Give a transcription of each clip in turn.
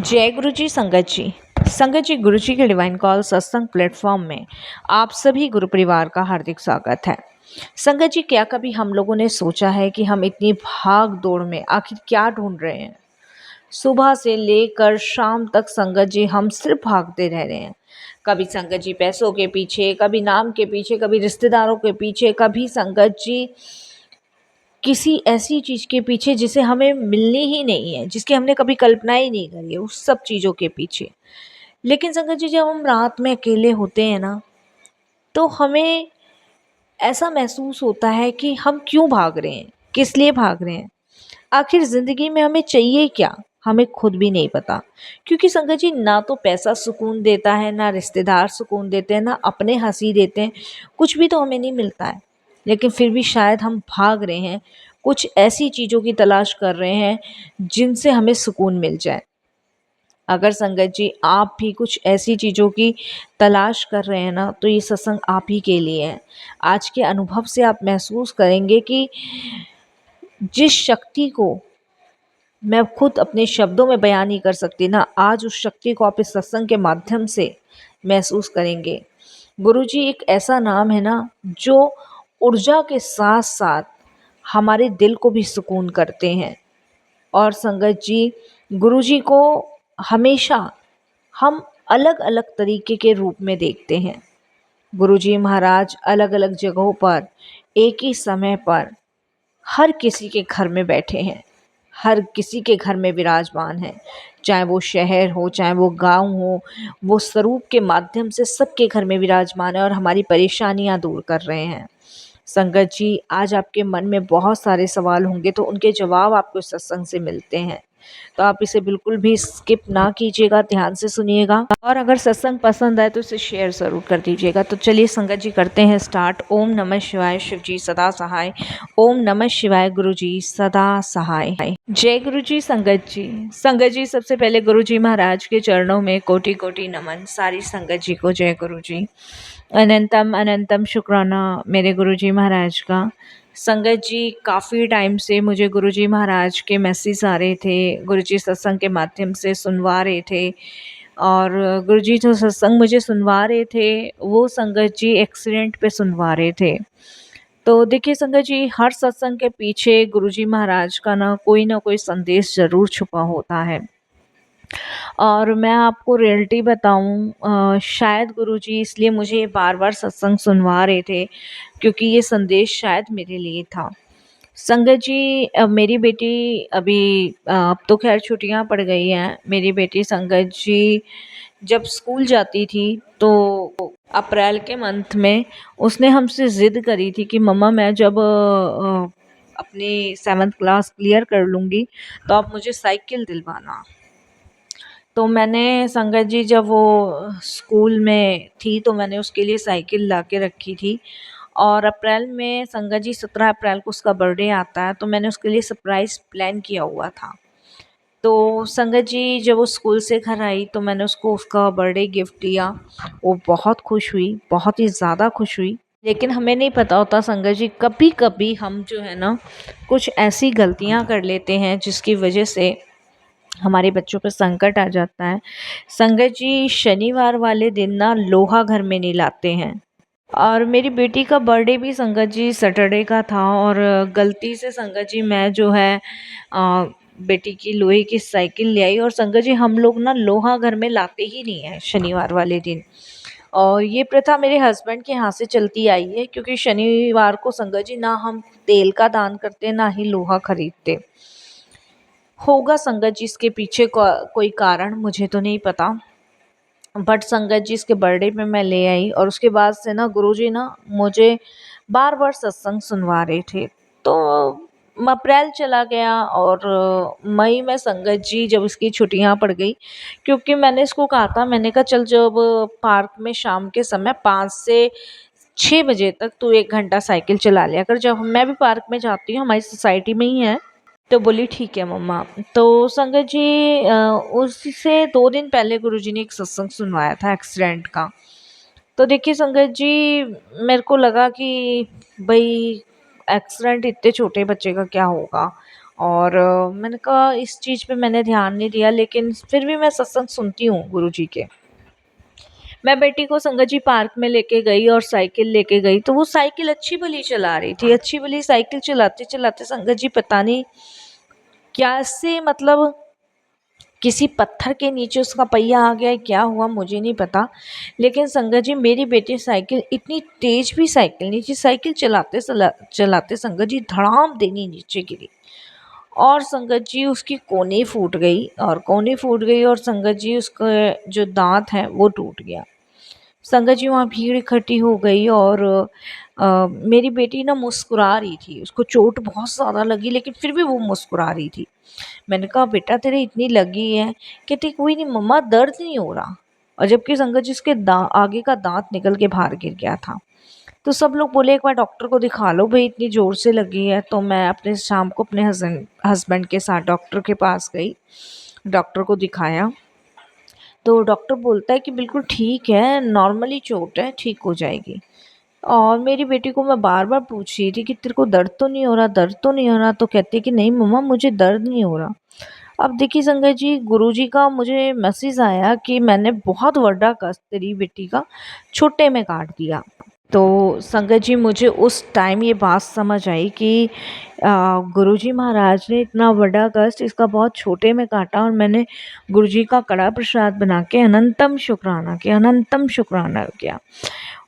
जय गुरु जी संगत जी। संगत जी, गुरु जी के डिवाइन कॉल सत्संग प्लेटफॉर्म में आप सभी गुरु परिवार का हार्दिक स्वागत है। संगत जी, क्या कभी हम लोगों ने सोचा है कि हम इतनी भाग दौड़ में आखिर क्या ढूंढ रहे हैं? सुबह से लेकर शाम तक संगत जी हम सिर्फ भागते रह रहे हैं। कभी संगत जी पैसों के पीछे, कभी नाम के पीछे, कभी रिश्तेदारों के पीछे, कभी संगत जी किसी ऐसी चीज़ के पीछे जिसे हमें मिलनी ही नहीं है, जिसकी हमने कभी कल्पना ही नहीं करी है, उस सब चीज़ों के पीछे। लेकिन संगत जी, जब हम रात में अकेले होते हैं ना, तो हमें ऐसा महसूस होता है कि हम क्यों भाग रहे हैं, किस लिए भाग रहे हैं, आखिर ज़िंदगी में हमें चाहिए क्या, हमें खुद भी नहीं पता। क्योंकि संगत जी, ना तो पैसा सुकून देता है, ना रिश्तेदार सुकून देते हैं, ना अपने हंसी देते हैं, कुछ भी तो हमें नहीं मिलता है। लेकिन फिर भी शायद हम भाग रहे हैं, कुछ ऐसी चीज़ों की तलाश कर रहे हैं जिनसे हमें सुकून मिल जाए। अगर संगत जी आप भी कुछ ऐसी चीज़ों की तलाश कर रहे हैं ना, तो ये सत्संग आप ही के लिए है। आज के अनुभव से आप महसूस करेंगे कि जिस शक्ति को मैं खुद अपने शब्दों में बयान नहीं कर सकती ना, आज उस शक्ति को आप इस सत्संग के माध्यम से महसूस करेंगे। गुरुजी एक ऐसा नाम है ना, जो ऊर्जा के साथ साथ हमारे दिल को भी सुकून करते हैं। और संगत जी, गुरुजी को हमेशा हम अलग अलग तरीके के रूप में देखते हैं। गुरुजी महाराज अलग अलग जगहों पर एक ही समय पर हर किसी के घर में बैठे हैं, हर किसी के घर में विराजमान हैं। चाहे वो शहर हो, चाहे वो गांव हो, वो स्वरूप के माध्यम से सबके घर में विराजमान है और हमारी परेशानियां दूर कर रहे हैं। संगत जी, आज आपके मन में बहुत सारे सवाल होंगे, तो उनके जवाब आपको इस सत्संग से मिलते हैं। तो आप इसे बिल्कुल भी स्किप ना कीजिएगा, ध्यान से सुनिएगा। और अगर सत्संग पसंद आए तो इसे शेयर ज़रूर कर दीजिएगा। तो चलिए संगत जी, करते हैं स्टार्ट। ओम नमः शिवाय, शिव जी सदा सहाय। ओम नमः शिवाय, गुरु जी सदा सहाय। जय गुरु जी संगत जी। संगत जी, सबसे पहले गुरु जी महाराज के चरणों में कोटि कोटि नमन। सारी संगत जी को जय गुरु जी। अनंतम अनंतम शुक्राना मेरे गुरुजी महाराज का। संगत जी, काफ़ी टाइम से मुझे गुरुजी महाराज के मैसेज आ रहे थे, गुरुजी सत्संग के माध्यम से सुनवा रहे थे। और गुरुजी जो सत्संग मुझे सुनवा रहे थे, वो संगत जी एक्सीडेंट पे सुनवा रहे थे। तो देखिए संगत जी, हर सत्संग के पीछे गुरुजी महाराज का ना कोई संदेश ज़रूर छुपा होता है। और मैं आपको रियलिटी बताऊं, शायद गुरुजी इसलिए मुझे बार बार सत्संग सुनवा रहे थे, क्योंकि ये संदेश शायद मेरे लिए था। संगत जी, मेरी बेटी अभी अब तो खैर छुट्टियां पड़ गई हैं। मेरी बेटी संगत जी जब स्कूल जाती थी, तो अप्रैल के मंथ में उसने हमसे ज़िद करी थी कि मम्मा, मैं जब अपनी 7th क्लास क्लियर कर लूँगी तो आप मुझे साइकिल दिलवाना। तो मैंने संगत जी, जब वो स्कूल में थी तो मैंने उसके लिए साइकिल ला के रखी थी। और अप्रैल में संगत जी 17 अप्रैल को उसका बर्थडे आता है, तो मैंने उसके लिए सरप्राइज़ प्लान किया हुआ था। तो संगत जी जब वो स्कूल से घर आई तो मैंने उसको उसका बर्थडे गिफ्ट दिया। वो बहुत खुश हुई, बहुत ही ज़्यादा खुश हुई। लेकिन हमें नहीं पता होता संगत जी, कभी कभी हम जो है ना, कुछ ऐसी गलतियां कर लेते हैं जिसकी वजह से हमारे बच्चों पर संकट आ जाता है। संगत जी, शनिवार वाले दिन ना लोहा घर में नहीं लाते हैं। और मेरी बेटी का बर्थडे भी संगत जी सैटरडे का था, और गलती से संगत जी मैं जो है बेटी की लोहे की साइकिल ले आई। और संगत जी, हम लोग ना लोहा घर में लाते ही नहीं है शनिवार वाले दिन। और ये प्रथा मेरे हस्बैंड के यहाँ से चलती आई है, क्योंकि शनिवार को संगत जी ना हम तेल का दान करते, ना ही लोहा खरीदते। होगा संगत जी इसके पीछे कोई कारण, मुझे तो नहीं पता। बट संगत जी इसके बर्थडे पे मैं ले आई, और उसके बाद से ना गुरुजी ना मुझे बार बार सत्संग सुनवा रहे थे। तो अप्रैल चला गया, और मई में संगत जी जब इसकी छुट्टियां पड़ गई, क्योंकि मैंने इसको कहा था, मैंने कहा चल जब पार्क में शाम के समय 5 से 6 बजे तक तू 1 घंटा साइकिल चला लिया कर। जब मैं भी पार्क में जाती हूँ, हमारी सोसाइटी में ही है। तो बोली ठीक है मम्मा। तो संगत जी उससे 2 दिन पहले गुरुजी ने एक सत्संग सुनवाया था एक्सीडेंट का। तो देखिए संगत जी, मेरे को लगा कि भाई एक्सीडेंट इतने छोटे बच्चे का क्या होगा, और मैंने कहा इस चीज़ पे मैंने ध्यान नहीं दिया, लेकिन फिर भी मैं सत्संग सुनती हूँ गुरुजी के। मैं बेटी को संगत जी पार्क में लेके गई और साइकिल लेके गई, तो वो साइकिल अच्छी भली चला रही थी। अच्छी भली साइकिल चलाते चलाते संगत जी पता नहीं कैसे, मतलब किसी पत्थर के नीचे उसका पहिया आ गया है, क्या हुआ मुझे नहीं पता। लेकिन संगत जी मेरी बेटी साइकिल, इतनी तेज भी साइकिल नहीं थी, साइकिल चलाते चलाते संगत जी धड़ाम देनी नीचे गिरी। और संगत जी उसकी कोनी फूट गई, और कोनी फूट गई और संगत जी उसका जो दांत है वो टूट गया। संगत जी वहाँ भीड़ इकट्ठी हो गई, और मेरी बेटी ना मुस्कुरा रही थी, उसको चोट बहुत ज़्यादा लगी लेकिन फिर भी वो मुस्कुरा रही थी। मैंने कहा बेटा तेरे इतनी लगी है? कहती कोई नहीं मम्मा, दर्द नहीं हो रहा। और जबकि संगत जी उसके आगे का दांत निकल के बाहर गिर गया था। तो सब लोग बोले एक बार डॉक्टर को दिखा लो भाई, इतनी ज़ोर से लगी है। तो मैं अपने शाम को अपने हस्बैंड के साथ डॉक्टर के पास गई, डॉक्टर को दिखाया। तो डॉक्टर बोलता है कि बिल्कुल ठीक है, नॉर्मली चोट है, ठीक हो जाएगी। और मेरी बेटी को मैं बार बार पूछ रही थी कि तेरे को दर्द तो नहीं हो रहा, दर्द तो नहीं हो रहा? तो कहती है कि नहीं मम्मा मुझे दर्द नहीं हो रहा। अब देखिए संगत जी, गुरुजी का मुझे मैसेज आया कि मैंने बहुत बड़ा कष्ट तेरी बेटी का छोटे में काट दिया। तो संगत जी मुझे उस टाइम ये बात समझ आई कि गुरुजी महाराज ने इतना बड़ा कष्ट इसका बहुत छोटे में काटा, और मैंने गुरुजी का कड़ा प्रसाद बना के अनंतम शुक्राना किया, अनंतम शुक्राना किया।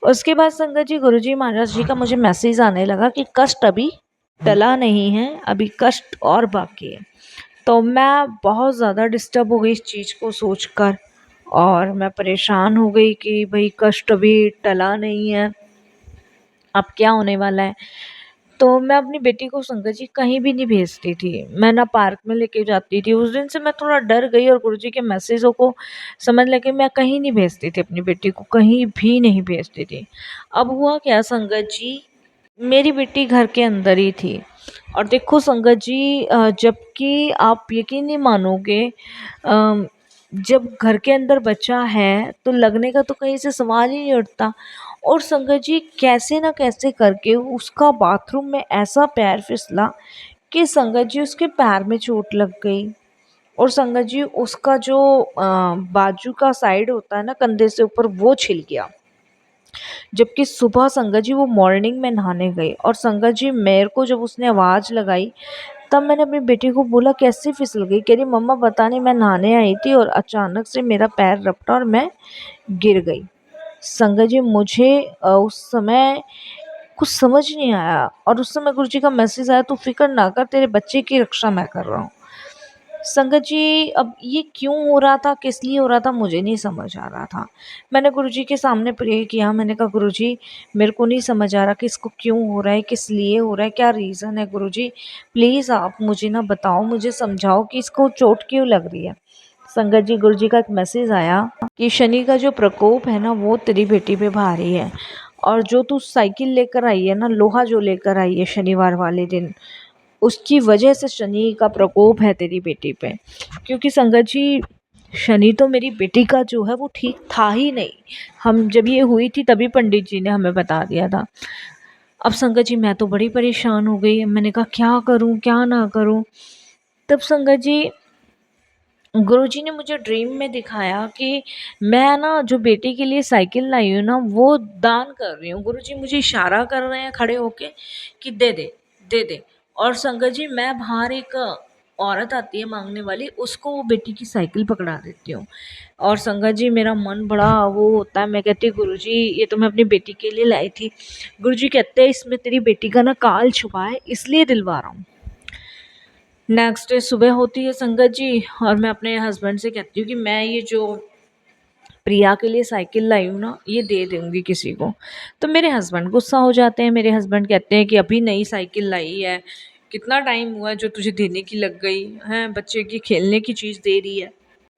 उसके बाद संगत जी गुरुजी महाराज जी का मुझे मैसेज आने लगा कि कष्ट अभी टला नहीं है, अभी कष्ट और बाकी है। तो मैं बहुत ज़्यादा डिस्टर्ब हो गई इस चीज़ को सोचकर, और मैं परेशान हो गई कि भाई कष्ट अभी टला नहीं है, अब क्या होने वाला है। तो मैं अपनी बेटी को संगत जी कहीं भी नहीं भेजती थी, मैं ना पार्क में लेके जाती थी। उस दिन से मैं थोड़ा डर गई और गुरुजी के मैसेजों को समझ लगे, मैं कहीं नहीं भेजती थी अपनी बेटी को, कहीं भी नहीं भेजती थी। अब हुआ क्या संगत जी, मेरी बेटी घर के अंदर ही थी। और देखो संगत जी, जबकि आप यकीन नहीं मानोगे, जब घर के अंदर बच्चा है तो लगने का तो कहीं से सवाल ही नहीं उठता। और संगत जी कैसे ना कैसे करके उसका बाथरूम में ऐसा पैर फिसला कि संगत जी उसके पैर में चोट लग गई। और संगत जी उसका जो बाजू का साइड होता है ना कंधे से ऊपर, वो छिल गया। जबकि सुबह संगत जी वो मॉर्निंग में नहाने गई, और संगत जी मेरे को जब उसने आवाज़ लगाई तब मैंने अपनी बेटी को बोला कैसे फिसल गई? कह रही मम्मा पता नहीं, मैं नहाने आई थी और अचानक से मेरा पैर रपटा और मैं गिर गई। संगत जी मुझे उस समय कुछ समझ नहीं आया, और उस समय गुरुजी का मैसेज आया, तू फिक्र ना कर, तेरे बच्चे की रक्षा मैं कर रहा हूँ। संगत जी अब ये क्यों हो रहा था, किस लिए हो रहा था, मुझे नहीं समझ आ रहा था। मैंने गुरुजी के सामने प्रे किया, मैंने कहा गुरुजी मेरे को नहीं समझ आ रहा कि इसको क्यों हो रहा है, किस लिए हो रहा है, क्या रीज़न है गुरुजी, प्लीज़ आप मुझे ना बताओ, मुझे समझाओ कि इसको चोट क्यों लग रही है। संगत जी गुरुजी का एक मैसेज आया कि शनि का जो प्रकोप है ना वो तेरी बेटी पे भारी है, और जो तू साइकिल लेकर आई है ना, लोहा जो लेकर आई है शनिवार वाले दिन, उसकी वजह से शनि का प्रकोप है तेरी बेटी पे। क्योंकि संगत जी शनि तो मेरी बेटी का जो है वो ठीक था ही नहीं, हम जब ये हुई थी तभी पंडित जी ने हमें बता दिया था। अब संगत जी मैं तो बड़ी परेशान हो गई, मैंने कहा क्या करूं क्या ना करूं। तब संगत जी गुरुजी ने मुझे ड्रीम में दिखाया कि मैं ना जो बेटी के लिए साइकिल लाई हूँ ना वो दान कर रही हूँ। गुरुजी मुझे इशारा कर रहे हैं खड़े होके कि दे दे, दे दे। और संगत जी मैं बाहर एक औरत आती है मांगने वाली, उसको वो बेटी की साइकिल पकड़ा देती हूँ। और संगत जी मेरा मन बड़ा वो होता है, मैं कहती हूँ गुरुजी ये तो मैं अपनी बेटी के लिए लाई थी। गुरुजी कहते हैं इसमें तेरी बेटी का ना काल छुपा है, इसलिए दिलवा रहा हूँ। नेक्स्ट डे सुबह होती है संगत जी, और मैं अपने हस्बैंड से कहती हूँ कि मैं ये जो प्रिया के लिए साइकिल लाई हूँ ना ये दे दूँगी किसी को। तो मेरे हस्बैंड गुस्सा हो जाते हैं, मेरे हस्बैंड कहते हैं कि अभी नई साइकिल लाई है, कितना टाइम हुआ है जो तुझे देने की लग गई है, बच्चे की खेलने की चीज़ दे रही है,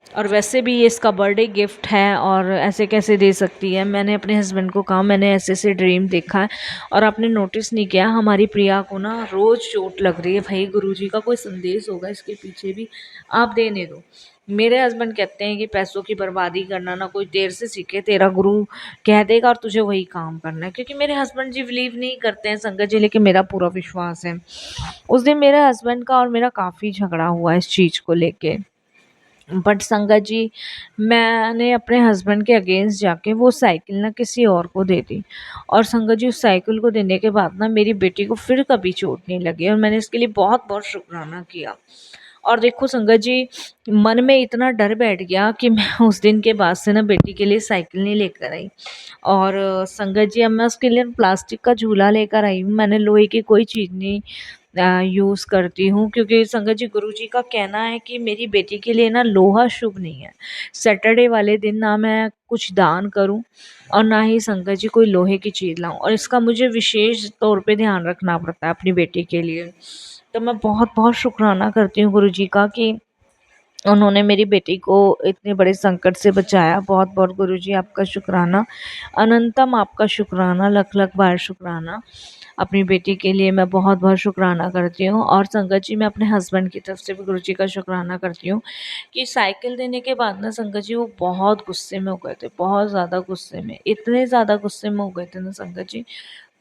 और वैसे भी ये इसका बर्थडे गिफ्ट है और ऐसे कैसे दे सकती है। मैंने अपने हस्बैंड को कहा मैंने ऐसे ऐसे ड्रीम देखा है, और आपने नोटिस नहीं किया हमारी प्रिया को ना रोज़ चोट लग रही है, भाई गुरुजी का कोई संदेश होगा इसके पीछे भी, आप देने दो। मेरे हस्बैंड कहते हैं कि पैसों की बर्बादी करना ना कोई देर से सीखे, तेरा गुरु कह देगा और तुझे वही काम करना है। क्योंकि मेरे हस्बैंड जी बिलीव नहीं करते हैं संगत जी, लेकिन मेरा पूरा विश्वास है। उस दिन मेरे हस्बैंड का और मेरा काफ़ी झगड़ा हुआ इस चीज़ को लेके। बट संगत जी, मैंने अपने हस्बैंड के अगेंस्ट जाके वो साइकिल ना किसी और को दे दी। और संगत जी, उस साइकिल को देने के बाद ना मेरी बेटी को फिर कभी चोट नहीं लगी और मैंने इसके लिए बहुत बहुत शुक्राना किया। और देखो संगत जी, मन में इतना डर बैठ गया कि मैं उस दिन के बाद से ना बेटी के लिए साइकिल नहीं लेकर आई। और संगत जी, अब मैं उसके लिए प्लास्टिक का झूला लेकर आई हूँ। मैंने लोहे की कोई चीज़ नहीं यूज़ करती हूँ, क्योंकि संगत जी गुरुजी का कहना है कि मेरी बेटी के लिए ना लोहा शुभ नहीं है। सैटरडे वाले दिन ना मैं कुछ दान करूँ और ना ही संगत जी कोई लोहे की चीज़ लाऊं, और इसका मुझे विशेष तौर पे ध्यान रखना पड़ता है अपनी बेटी के लिए। तो मैं बहुत बहुत शुक्राना करती हूँ गुरुजी का कि उन्होंने मेरी बेटी को इतने बड़े संकट से बचाया। बहुत बहुत गुरुजी आपका शुक्राना, अनंतम आपका शुक्राना, लख लख बार शुक्राना। अपनी बेटी के लिए मैं बहुत बहुत शुक्राना करती हूँ। और संगत जी, मैं अपने हस्बैंड की तरफ से भी गुरुजी का शुक्राना करती हूँ कि साइकिल देने के बाद ना संगत जी वो बहुत गुस्से में हो गए थे, बहुत ज़्यादा गुस्से में, इतने ज़्यादा गुस्से में हो गए थे ना संगत जी,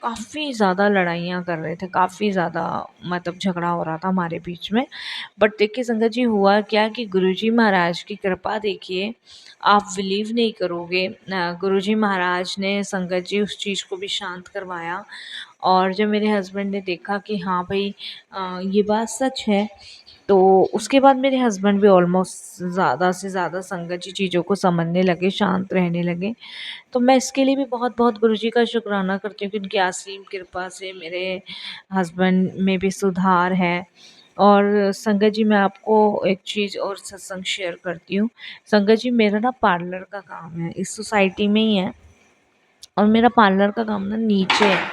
काफ़ी ज़्यादा लड़ाइयाँ कर रहे थे, काफ़ी ज़्यादा मतलब झगड़ा हो रहा था हमारे बीच में। बट देखिए संगत जी, हुआ क्या कि गुरुजी महाराज की कृपा देखिए, आप बिलीव नहीं करोगे, गुरुजी महाराज ने संगत जी उस चीज़ को भी शांत करवाया। और जब मेरे हस्बैंड ने देखा कि हाँ भाई ये बात सच है, तो उसके बाद मेरे हस्बैंड भी ऑलमोस्ट ज़्यादा से ज़्यादा संगत जी चीज़ों को समझने लगे, शांत रहने लगे। तो मैं इसके लिए भी बहुत बहुत गुरुजी का शुक्राना करती हूँ कि उनकी असीम कृपा से मेरे हस्बैंड में भी सुधार है। और संगत जी, मैं आपको एक चीज़ और सत्संग शेयर करती हूँ। संगत जी, मेरा ना पार्लर का काम है, इस सोसाइटी में ही है, और मेरा पार्लर का काम ना नीचे है।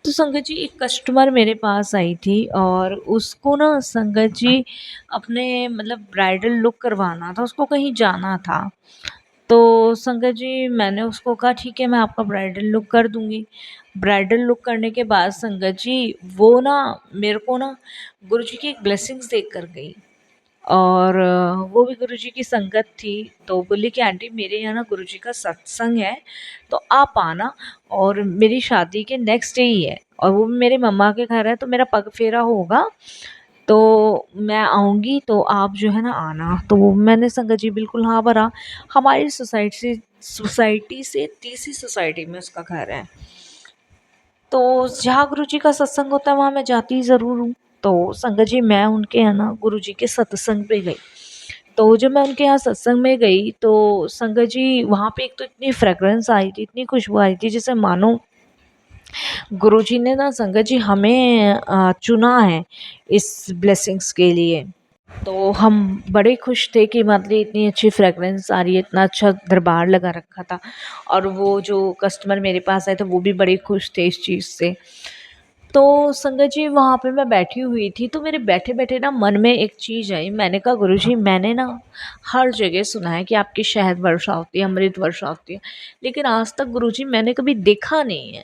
तो संगत जी, एक कस्टमर मेरे पास आई थी और उसको ना संगत जी अपने मतलब ब्राइडल लुक करवाना था, उसको कहीं जाना था। तो संगत जी, मैंने उसको कहा ठीक है, मैं आपका ब्राइडल लुक कर दूँगी। ब्राइडल लुक करने के बाद संगत जी, वो ना मेरे को ना गुरुजी की एक ब्लेसिंग्स देख कर गई। और वो भी गुरुजी की संगत थी। तो बोली कि आंटी, मेरे यहाँ ना गुरुजी का सत्संग है, तो आप आना, और मेरी शादी के नेक्स्ट डे ही है और वो भी मेरे मम्मा के घर है, तो मेरा पग फेरा होगा, तो मैं आऊँगी, तो आप जो है ना आना। तो वो मैंने संगत जी बिल्कुल हाँ भरा। हमारी सोसाइटी से तीसरी सोसाइटी में उसका घर है। तो जहाँ गुरुजी का सत्संग होता है वहाँ मैं जाती ज़रूर हूँ। तो संगत जी, मैं उनके यहाँ ना गुरुजी के सत्संग पे गई। तो जब मैं उनके यहाँ सत्संग में गई तो संगत जी, वहाँ पे एक तो इतनी फ्रेग्रेंस आई थी, इतनी खुशबू आई थी, जैसे मानो गुरुजी ने ना संगत जी हमें चुना है इस ब्लेसिंग्स के लिए। तो हम बड़े खुश थे कि मतलब इतनी अच्छी फ्रेगरेंस आ रही है, इतना अच्छा दरबार लगा रखा था। और वो जो कस्टमर मेरे पास आए थे वो भी बड़े खुश थे इस चीज़ से। तो संगत जी, वहाँ पे मैं बैठी हुई थी, तो मेरे बैठे-बैठे ना मन में एक चीज़ आई। मैंने कहा गुरुजी, मैंने ना हर जगह सुना है कि आपकी शहद वर्षा होती है, अमृत वर्षा होती है, लेकिन आज तक गुरुजी मैंने कभी देखा नहीं है।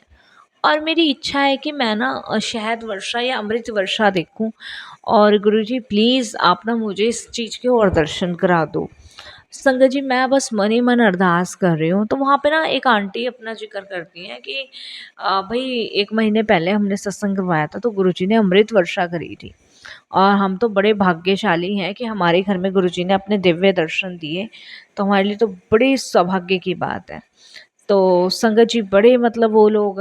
और मेरी इच्छा है कि मैं ना शहद वर्षा या अमृत वर्षा देखूं। और गुरुजी प्लीज़ आप ना मुझे इस चीज़ के और दर्शन करा दो। संगत जी, मैं बस मन ही मन अरदास कर रही हूँ, तो वहाँ पे ना एक आंटी अपना ज़िक्र करती हैं कि भई 1 महीने पहले हमने सत्संग करवाया था, तो गुरुजी ने अमृत वर्षा करी थी। और हम तो बड़े भाग्यशाली हैं कि हमारे घर में गुरुजी ने अपने दिव्य दर्शन दिए, तो हमारे लिए तो बड़ी सौभाग्य की बात है। तो संगत जी बड़े मतलब वो लोग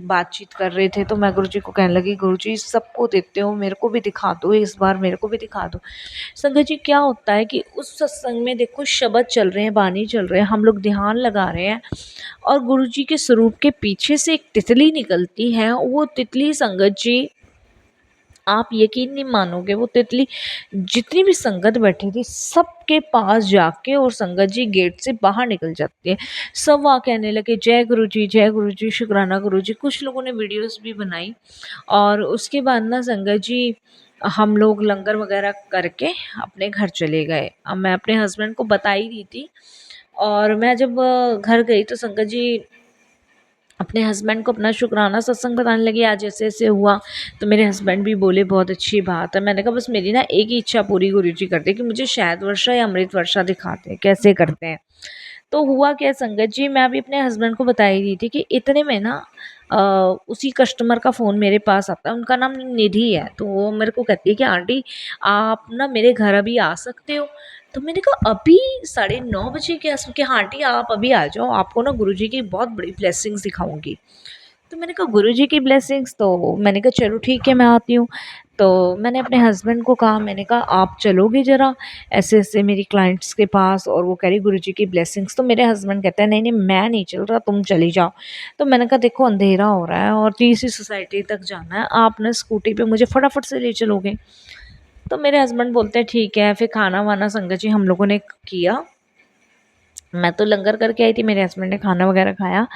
बातचीत कर रहे थे, तो मैं गुरुजी को कहने लगी, गुरुजी सबको देते हो, मेरे को भी दिखा दो, इस बार मेरे को भी दिखा दो। संगत जी, क्या होता है कि उस सत्संग में देखो शब्द चल रहे हैं, बानी चल रहे हैं, हम लोग ध्यान लगा रहे हैं, और गुरुजी के स्वरूप के पीछे से एक तितली निकलती है। वो तितली संगत जी, आप यकीन नहीं मानोगे, वो तितली जितनी भी संगत बैठी थी सबके पास जाके और संगत जी गेट से बाहर निकल जाती है। सब वहाँ कहने लगे जय गुरु जी, जय गुरु जी, शुक्राना गुरु जी। कुछ लोगों ने वीडियोस भी बनाई। और उसके बाद ना संगत जी, हम लोग लंगर वगैरह करके अपने घर चले गए। अब मैं अपने हस्बैंड को बता ही रही थी। और मैं जब घर गई तो संगत जी अपने हस्बैंड को अपना शुक्राना सत्संग बताने लगी, आज ऐसे ऐसे हुआ। तो मेरे हस्बैंड भी बोले बहुत अच्छी बात है। मैंने कहा बस मेरी ना एक ही इच्छा पूरी गुरुजी कर दे कि मुझे शहद वर्षा या अमृत वर्षा दिखाते हैं कैसे करते हैं। तो हुआ क्या संगत जी, मैं अभी अपने हस्बैंड को बता ही रही थी कि इतने में ना उसी कस्टमर का फ़ोन मेरे पास आता है, उनका नाम निधि है। तो वो मेरे को कहती है कि आंटी आप ना मेरे घर अभी आ सकते हो। तो मैंने कहा अभी 9:30 बजे के आस कि हाँ आंटी आप अभी आ जाओ, आपको ना गुरुजी की बहुत बड़ी ब्लेसिंग्स दिखाऊंगी। तो मैंने कहा गुरुजी की ब्लेसिंग्स, तो मैंने कहा चलो ठीक है मैं आती हूँ। तो मैंने अपने हस्बैंड को कहा, मैंने कहा आप चलोगे ज़रा ऐसे ऐसे मेरी क्लाइंट्स के पास, और वो कह रही गुरुजी की ब्लेसिंग्स। तो मेरे हस्बैंड कहते हैं नहीं नहीं मैं नहीं चल रहा, तुम चली जाओ। तो मैंने कहा देखो अंधेरा हो रहा है और तीसरी सोसाइटी तक जाना है, आप ना स्कूटी पे मुझे फटाफट से ले चलोगे। तो मेरे हस्बैंड बोलते हैं ठीक है। फिर खाना वाना संगत जी हम लोगों ने किया। मैं तो लंगर करके आई थी, मेरे हस्बैंड ने खाना वगैरह खाया।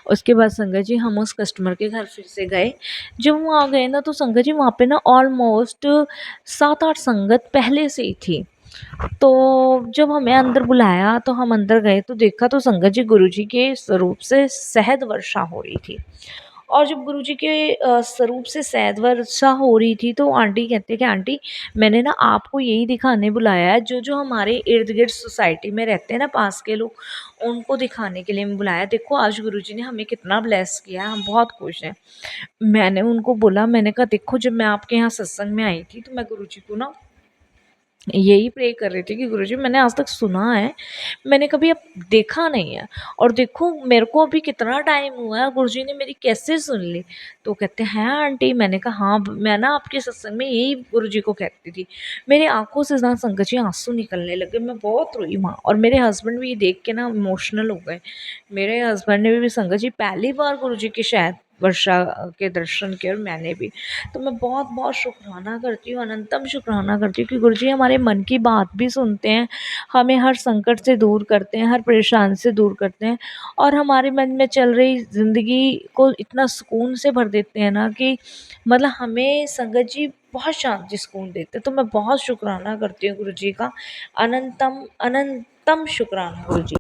उसके बाद संगत जी हम उस कस्टमर के घर फिर से गए। जब वहाँ गए ना तो संगत जी वहाँ पे ना ऑलमोस्ट 7-8 संगत पहले से ही थी। तो जब हमें अंदर बुलाया तो हम अंदर गए तो देखा तो संगत जी गुरुजी के स्वरूप से शहद वर्षा हो रही थी। और जब गुरुजी के स्वरूप से शहद वर्षा हो रही थी तो आंटी कहते कि आंटी मैंने ना आपको यही दिखाने बुलाया है, जो जो हमारे इर्द गिर्द सोसाइटी में रहते हैं ना पास के लोग, उनको दिखाने के लिए मैं बुलाया। देखो आज गुरुजी ने हमें कितना ब्लेस किया है, हम बहुत खुश हैं। मैंने उनको बोला, मैंने कहा देखो जब मैं आपके यहाँ सत्संग में आई थी तो मैं गुरुजी को ना यही प्रे कर रही थी कि गुरुजी मैंने आज तक सुना है, मैंने कभी अब देखा नहीं है। और देखो मेरे को अभी कितना टाइम हुआ है, गुरुजी ने मेरी कैसे सुन ली। तो कहते हैं आंटी, मैंने कहा हाँ मैं ना आपके सत्संग में यही गुरुजी को कहती थी। मेरी आंखों से ना संगत जी आंसू निकलने लगे, मैं बहुत रोई वहाँ। और मेरे हस्बैंड भी ये देख के ना इमोशनल हो गए। मेरे हस्बैंड ने भी संगत जी पहली बार गुरुजी के शायद वर्षा के दर्शन किए, और मैंने भी। तो मैं बहुत बहुत शुक्राना करती हूँ, अनंतम शुक्राना करती हूँ कि गुरुजी हमारे मन की बात भी सुनते हैं, हमें हर संकट से दूर करते हैं, हर परेशानी से दूर करते हैं, और हमारे मन में चल रही ज़िंदगी को इतना सुकून से भर देते हैं ना कि मतलब हमें संगत जी बहुत शांति सुकून देते हैं। तो मैं बहुत शुक्राना करती हूँ गुरुजी का, अनंतम अनंतम शुक्राना गुरुजी।